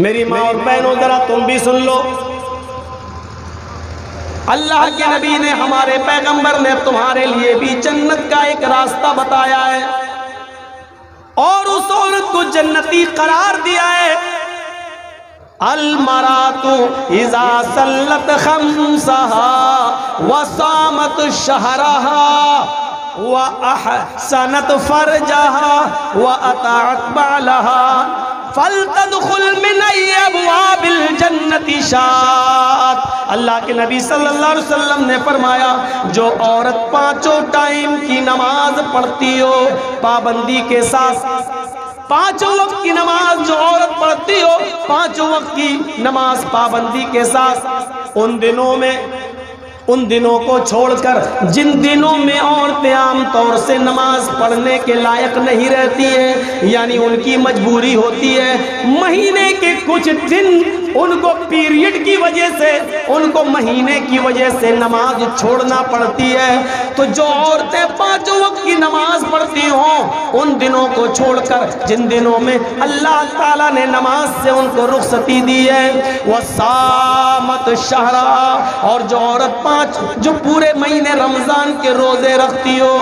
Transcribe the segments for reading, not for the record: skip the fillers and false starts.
میری ماں اور بہنوں ذرا تم بھی سن لو، اللہ کے نبی نے، ہمارے پیغمبر نے تمہارے لیے بھی جنت کا ایک راستہ بتایا ہے اور اس عورت کو جنتی قرار دیا ہے۔ المرأۃ اذا صلت خمسها وصامت شهرها واحسنت فرجها واطاعت بعلها فلتدخل من ای ابواب الجنت شاءت۔ اللہ کے نبی صلی اللہ علیہ وسلم نے فرمایا، جو عورت پانچوں ٹائم کی نماز پڑھتی ہو پابندی کے ساتھ، پانچوں وقت کی نماز جو عورت پڑھتی ہو پانچوں وقت کی نماز پابندی کے ساتھ، ان دنوں کو چھوڑ کر جن دنوں میں عورتیں عام طور سے نماز پڑھنے کے لائق نہیں رہتی ہیں، یعنی ان کی مجبوری ہوتی ہے، مہینے کے کچھ دن ان کو پیریڈ کی وجہ سے، ان کو مہینے کی وجہ سے نماز چھوڑنا پڑتی ہے، تو جو عورتیں پانچوں وقت کی نماز پڑھتی ہوں ان دنوں کو چھوڑ کر جن دنوں میں اللہ تعالیٰ نے نماز سے ان کو رخصتی دی ہے، وَصَامَتْ شَهْرًا، اور جو عورت جو پورے مہینے رمضان کے روزے رکھتی ہو،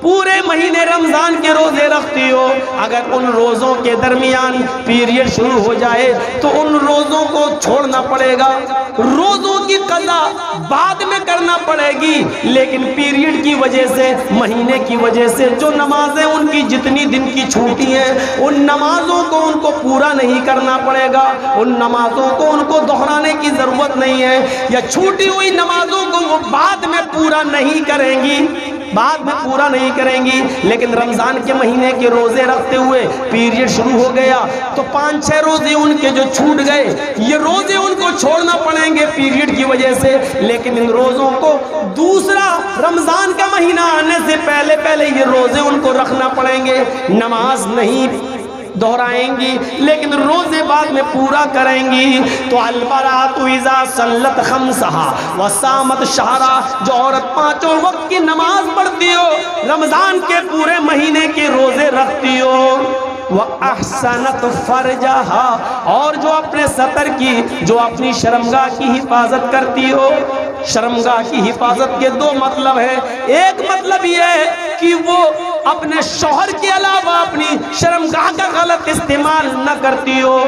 پورے مہینے رمضان کے روزے رکھتی ہو، اگر ان روزوں کے درمیان پیریڈ شروع ہو جائے تو ان روزوں کو چھوڑنا پڑے گا، روزوں کی قضا بعد میں کرنا پڑے گی، لیکن پیریڈ کی وجہ سے، مہینے کی وجہ سے جو نمازیں ان کی جتنی دن کی چھوٹی ہیں ان نمازوں کو ان کو پورا نہیں کرنا پڑے گا، ان نمازوں کو ان کو دہرانے کی ضرورت نہیں ہے، یا چھوٹی ہوئی نمازوں کو وہ بعد میں پورا نہیں کریں گی، بعد میں پورا نہیں کریں گی، لیکن رمضان کے مہینے کے روزے رکھتے ہوئے پیریڈ شروع ہو گیا تو 5-6 روزے ان کے جو چھوٹ گئے، یہ روزے ان کو چھوڑنا پڑیں گے پیریڈ کی وجہ سے، لیکن ان روزوں کو دوسرا رمضان کا مہینہ آنے سے پہلے یہ روزے ان کو رکھنا پڑیں گے، نماز نہیں دہرائیں گی لیکن روزے بعد میں پورا کریں گی۔ تو المرأۃ اذا صلت خمسها وصامت شهرها، جو عورت پانچوں وقت کی نماز پڑھتی ہو، رمضان کے پورے مہینے کے روزے رکھتی ہو، وَأَحْسَنَتْ فَرْجَهَا، اور جو اپنے سطر کی، جو اپنی شرمگاہ کی حفاظت کرتی ہو۔ شرمگاہ کی حفاظت کے 2 مطلب ہیں، ایک مطلب یہ ہے کہ وہ اپنے شوہر کے علاوہ اپنی شرمگاہ کا غلط استعمال نہ کرتی ہو،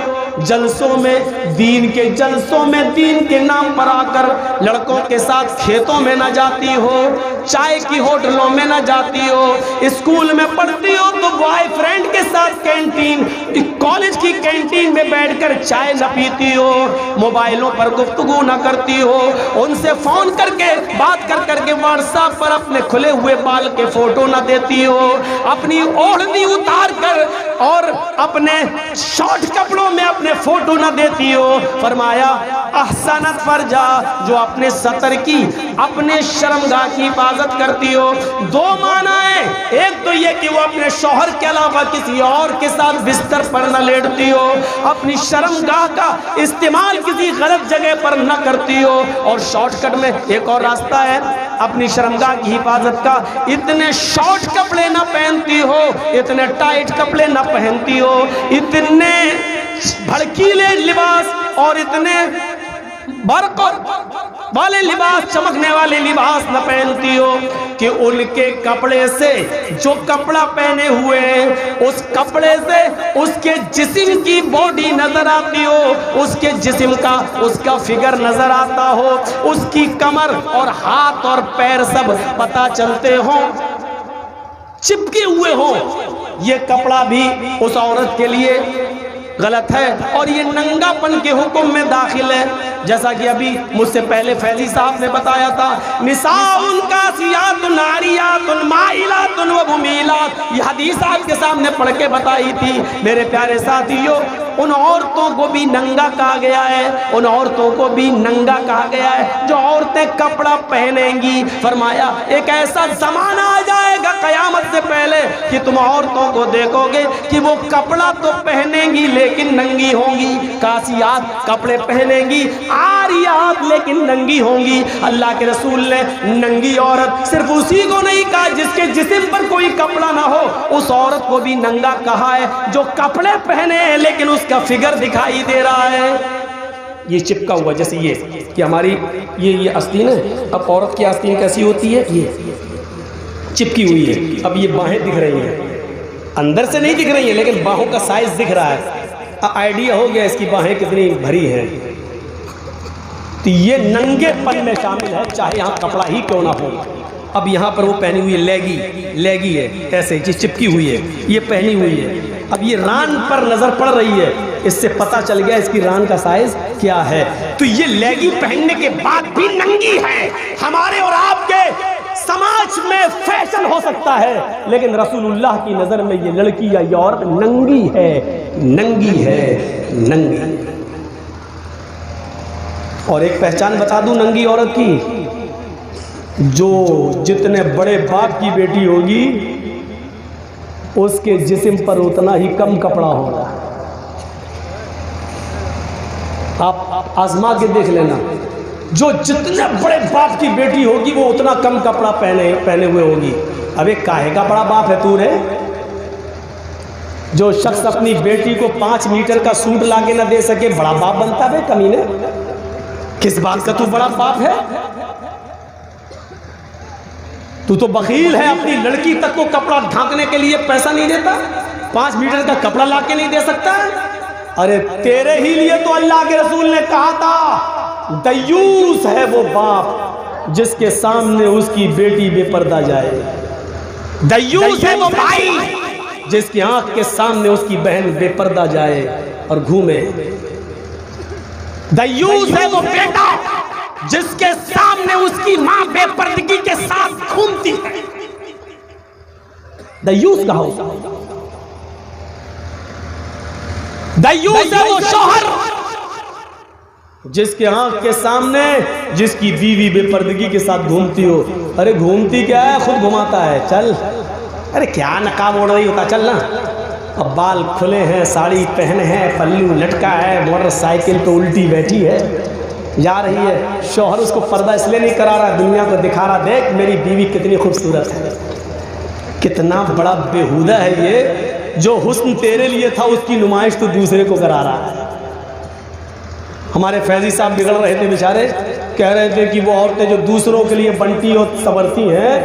جلسوں میں، دین کے جلسوں میں دین کے نام پر آ کر لڑکوں کے ساتھ کھیتوں میں نہ جاتی ہو، چائے کی ہوٹلوں میں نہ جاتی ہو، اسکول میں پڑھتی ہو تو بوائے فرینڈ کے ساتھ کینٹین، کالج کی کینٹین میں بیٹھ کر چائے نہ پیتی ہو، موبائلوں پر گفتگو نہ کرتی ہو، ان سے فون کر کے بات کر کے واٹس ایپ پر اپنے کھلے ہوئے بال کے فوٹو نہ دیتی ہو، اپنی اوڑھنی اتار کر اور اپنے شارٹ کپڑوں میں اپنے فوٹو نہ دیتی ہو۔ فرمایا احسنت فرجا، جو اپنے سطر کی، اپنے شرمگاہ کی حفاظت کرتی ہو۔ 2 معنی ہیں، ایک تو یہ کہ وہ اپنے شوہر کے علاوہ کسی اور کے ساتھ بستر پر نہ لیٹتی ہو، اپنی شرمگاہ کا استعمال کسی غلط جگہ پر نہ کرتی ہو، اور شارٹ کٹ میں ایک اور راستہ ہے اپنی شرمگاہ کی حفاظت کا، اتنے شارٹ کپڑے نہ پہنتی ہو، اتنے ٹائٹ کپڑے نہ پہنتی ہو، اتنے بھڑکیلے لباس اور اتنے برق والے لباس، چمکنے والے لباس نہ پہنتی ہو کہ ان کے کپڑے سے، جو کپڑا پہنے ہوئے ہیں اس کپڑے سے اس کے جسم کی باڈی نظر آتی ہو، اس کے جسم کا، اس کا فگر نظر آتا ہو، اس کی کمر اور ہاتھ اور پیر سب پتہ چلتے ہوں، چپکے ہوئے ہوں، یہ کپڑا بھی اس عورت کے لیے غلط ہے اور یہ ننگا پن کے حکم میں داخل ہے، جیسا کہ ابھی مجھ سے پہلے فیضی صاحب نے بتایا تھا، نساء کاسیات عاریات مائلات وممیلات، یہ حدیث آپ کے سامنے پڑھ کے بتائی تھی۔ میرے پیارے ساتھیو، ان عورتوں کو بھی ننگا کہا گیا ہے، ان عورتوں کو بھی ننگا کہا گیا ہے جو عورتیں کپڑا پہنیں گی۔ فرمایا ایک ایسا زمانہ آ جائے گا قیامت سے پہلے کہ تم عورتوں کو دیکھو گے کہ وہ کپڑا تو پہنیں گی لیکن ننگی ہوں گی، کاسیات کپڑے پہنیں گی، عاریات لیکن ننگی ہوں گی۔ اللہ کے رسول نے ننگی عورت صرف اسی کو نہیں کہا جس کے جسم پر کوئی کپڑا نہ ہو، اس عورت کو بھی ننگا کہا ہے جو کپڑے پہنے ہیں لیکن اس اس کا فگر دکھائی دے رہا ہے، یہ چپکا ہوا، جیسے یہ کہ ہماری یہ آستین ہے، اب عورت کی آستین کیسی ہوتی ہے، یہ چپکی ہوئی ہے، اب یہ باہیں دکھ رہی ہیں، اندر سے نہیں دکھ رہی ہیں لیکن باہوں کا سائز دکھ رہا ہے، آئیڈیا ہو گیا اس کی باہیں کتنی بھری ہیں۔ تو یہ ننگے پن میں شامل ہے، چاہے یہاں کپڑا ہی کیوں نہ ہو۔ اب یہاں پر وہ پہنی ہوئی لیگی ہے، ایسے جس چپکی ہوئی ہے، یہ پہنی ہوئی ہے، اب یہ ران پر نظر پڑ رہی ہے، اس سے پتہ چل گیا اس کی ران کا سائز کیا ہے۔ تو یہ لیگی پہننے کے بعد بھی ننگی ہے۔ ہمارے اور آپ کے سماج میں فیشن ہو سکتا ہے، لیکن رسول اللہ کی نظر میں یہ لڑکی یا یہ عورت ننگی ہے، ننگی ہے، ننگی۔ اور ایک پہچان بتا دوں ننگی عورت کی، جو جتنے بڑے باپ کی بیٹی ہوگی اس کے جسم پر اتنا ہی کم کپڑا ہوگا۔ آپ آزما کے دیکھ لینا، جو جتنے بڑے باپ کی بیٹی ہوگی وہ اتنا کم کپڑا پہنے ہوئے ہوگی۔ ابے کاہے کا بڑا باپ ہے تو رے؟ جو شخص اپنی بیٹی کو 5 میٹر کا سوٹ لا کے نہ دے سکے بڑا باپ بنتا ہے کمینے؟ کس بات کا تو بڑا باپ ہے؟ تو بخیل ہے، اپنی لڑکی تک کو کپڑا ڈھانکنے کے لیے پیسہ نہیں دیتا، 5 میٹر کا کپڑا لا کے نہیں دے سکتا۔ ارے تیرے ہی لیے تو اللہ کے رسول نے کہا تھا دیوس ہے وہ باپ جس کے سامنے اس کی بیٹی بے پردہ جائے، دیوس ہے وہ بھائی جس کی آنکھ کے سامنے اس کی بہن بے پردہ جائے اور گھومے، دیوس ہے وہ بیٹا جس کے سامنے اس کی ماں بے پردگی کے ساتھ گھومتی ہے، دیوس کا ہوتا۔ دیوس ہے وہ شوہر جس کے آنکھ کے سامنے جس کی بیوی بے پردگی کے ساتھ گھومتی ہو۔ ارے گھومتی کیا ہے، خود گھماتا ہے، چل، ارے کیا نقاب اوڑھ رہی ہوتا، چل نا، اب بال کھلے ہیں، ساڑی پہنے ہیں، پلو لٹکا ہے، موٹر سائیکل پہ الٹی بیٹھی ہے، جا رہی ہے، شوہر اس کو پردہ اس لیے نہیں کرا رہا، دنیا کو دکھا رہا، دیکھ میری بیوی کتنی خوبصورت ہے۔ کتنا بڑا بےہودہ ہے یہ، جو حسن تیرے لیے تھا اس کی نمائش تو دوسرے کو کرا رہا ہے۔ ہمارے فیضی صاحب بگڑ رہے تھے بیچارے، کہہ رہے تھے کہ وہ عورتیں جو دوسروں کے لیے بنتی اور سنورتی ہیں،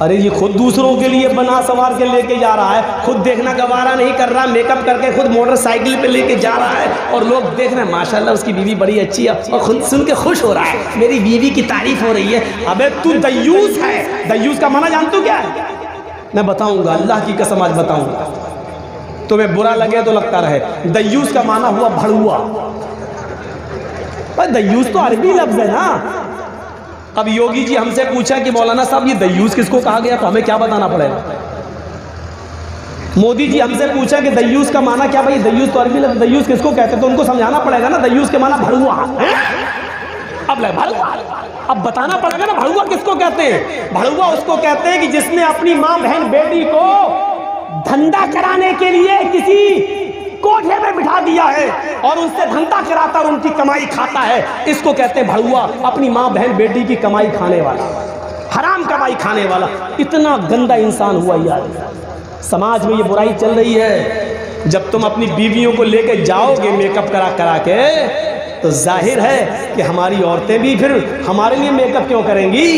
ارے یہ خود دوسروں کے لیے بنا سنوار کے لے کے جا رہا ہے، خود دیکھنا گوارا نہیں کر رہا، میک اپ کر کے خود موٹر سائیکل پہ لے کے جا رہا ہے، اور لوگ دیکھ رہے ہیں ماشاءاللہ اس کی بیوی بڑی اچھی ہے، اور خود سن کے خوش ہو رہا ہے، میری بیوی کی تعریف ہو رہی ہے۔ ابے تو دیوس ہے، دیوس کا معنی جانتے ہو کیا ہے؟ میں بتاؤں گا، اللہ کی قسم آج بتاؤں گا، تمہیں برا لگے تو لگتا رہے۔ دیوس کا معنی ہوا بھڑوا، دیوس تو عربی لفظ ہے نا۔ اب یوگی جی ہم سے پوچھا کہ مولانا صاحب یہ دیوس کس کو کہا گیا، تو ہمیں کیا بتانا پڑے گا؟ مودی جی ہم سے پوچھا کہ دیوس کا معنی کیا، بھائی دیوس تو عربی لفظ، دیوس کس کو کہتے ہیں، تو ان کو سمجھانا پڑے گا نا، دیوس کے معنی بھڑوا۔ اب بتانا پڑے گا نا بھڑوا کس کو کہتے ہیں۔ بھڑوا اس کو کہتے ہیں کہ جس نے اپنی ماں بہن بیٹی کو دھندا کرانے کے لیے کسی کوٹھے میں بٹھا دیا ہے اور ان سے دھندا کراتا اور ان کی کمائی کھاتا ہے، اس کو کہتے ہیں بھڑوا، اپنی ماں بہن بیٹی کی کمائی کھانے والا، حرام کمائی کھانے والا۔ اتنا گندا انسان ہوا یار، سماج میں یہ برائی چل رہی ہے۔ جب تم اپنی بیویوں کو لے کے جاؤ گے میک اپ کرا کے، تو ظاہر ہے کہ ہماری عورتیں بھی پھر ہمارے لیے میک اپ کیوں کریں گی؟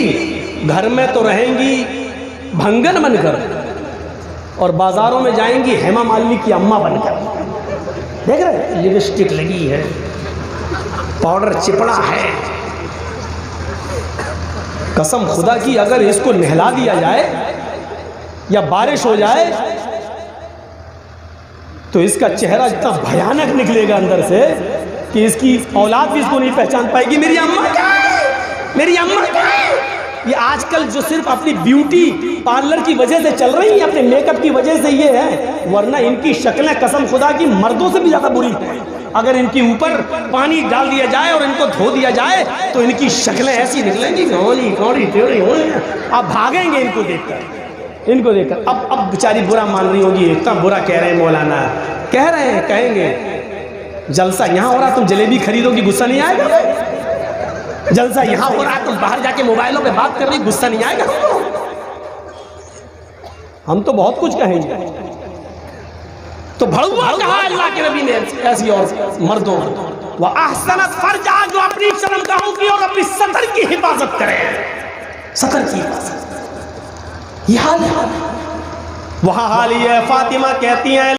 گھر میں تو رہیں گی بھنگن بن کر، اور بازاروں میں جائیں گی ہیما مالنی کی اماں بن کر۔ دیکھ رہے لپسٹک لگی ہے، پاؤڈر چپڑا ہے، قسم خدا کی اگر اس کو نہلا دیا جائے یا بارش ہو جائے تو اس کا چہرہ اتنا بھیانک نکلے گا اندر سے کہ اس کی اولاد بھی اس کو نہیں پہچان پائے گی، میری اماں کیا ہے، میری اماں کیا ہے۔ یہ آج کل جو صرف اپنی بیوٹی پارلر کی وجہ سے چل رہی ہیں، اپنے میک اپ کی وجہ سے یہ ہے، ورنہ ان کی شکلیں قسم خدا کی مردوں سے بھی زیادہ بری ہیں۔ اگر ان کے اوپر پانی ڈال دیا جائے اور ان کو دھو دیا جائے تو ان کی شکلیں ایسی نکلیں گی، گوڑی ٹیڑھی ہوئی ہیں، آپ بھاگیں گے ان کو دیکھ کر، ان کو دیکھ کر۔ اب بیچاری برا مان رہی ہوگی، اتنا برا کہہ رہے ہیں مولانا، کہہ رہے ہیں، کہیں گے جلسہ یہاں ہو رہا تم جلیبی خریدو گی، غصہ نہیں آئے گا؟ جلسہ یہاں ہو رہا تم باہر جا کے موبائلوں پہ بات کر رہی، غصہ نہیں آئے گا؟ ہم تو بہت کچھ کہیں گے، تو بھڑوا کہا اللہ کے نبی نے ایسی اور مردوں وَأَحْسَنَتْ فَرْجَهَا، جو اپنی شرمگاہوں کی اور اپنی سطر کی حفاظت کرے، سطر کی حفاظت. یہ حال ہے. وہاں حال یہ ہے، فاطمہ کہتی ہیں